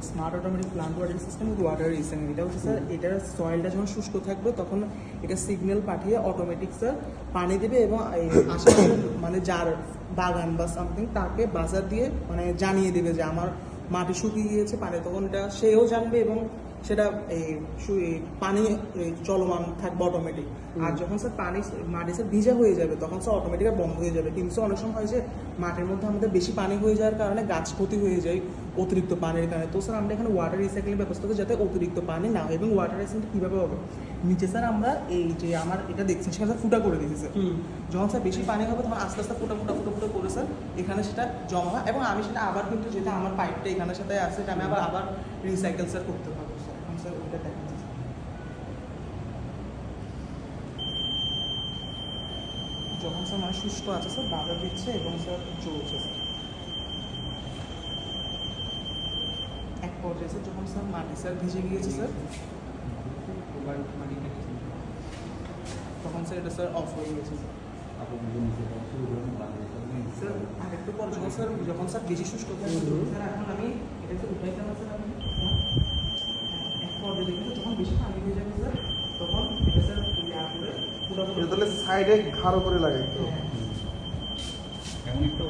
Smart automatic plant water system with water recent এটা হচ্ছে sir এটার সয়েলটা যখন শুষ্ক থাকবে তখন এটা সিগন্যাল পাঠিয়ে অটোমেটিক স্যার পানি দেবে এবং আশেপাশে মানে যার বাগান বা সামথিং তাকে বাজার দিয়ে মানে জানিয়ে দেবে যে আমার মাটি শুকিয়ে গিয়েছে পানি, তখন এটা সেও জানবে এবং সেটা পানি চলমান থাকবে অটোমেটিক। আর যখন স্যার মাটি স্যার ভিজা হয়ে যাবে তখন স্যার অটোমেটিক বন্ধ হয়ে যাবে। কিন্তু অনেক সময় হয় যে মাটির মধ্যে আমাদের বেশি পানি হয়ে যাওয়ার কারণে গাছ ক্ষতি হয়ে যায় অতিরিক্ত পানির কারণে। তো স্যার আমরা এখানে ওয়াটার রিসাইক্লিং ব্যবস্থা করি যাতে অতিরিক্ত পানি না হয়। এবং ওয়াটার রিসাইক্লিং কীভাবে হবে, নিচে স্যার আমরা এই যে আমার এটা দেখছি সেখানে ফুটা করে দিয়েছি স্যার। যখন স্যার বেশি পানি হবে তখন আস্তে আস্তে ফুটা করে স্যার এখানে সেটা জমা হয় এবং আমি সেটা আবার কিন্তু যেটা আমার পাইপটা এখানের সাথে আছে এটা আমি আবার রিসাইকেল স্যার করতে পারবো স্যার। এখন স্যার ওইটা দেখাচ্ছি। যখন স্যার মানে শুষ্ক আছে স্যার বাধা দিচ্ছে এবং স্যার চলছে স্যার। এক পর্যায়ে স্যার যখন স্যার মাটি স্যার ভিজে গিয়েছে স্যার তখন স্যার এটা স্যার অফ হয়ে গেছে স্যার। স্যার আরেকটু পর যখন স্যার বেশি শুষ্ক থাকবে স্যার এখন আমি এটাকে উঠাইতে হবে স্যার। আমি এক পর্যায়ে দেখবেন যখন বেশি পানি হয়ে যাবে স্যার তখন এটা স্যার পুরো তাহলে সাইডে ঘাড়ো করে লাগে। এমন একটা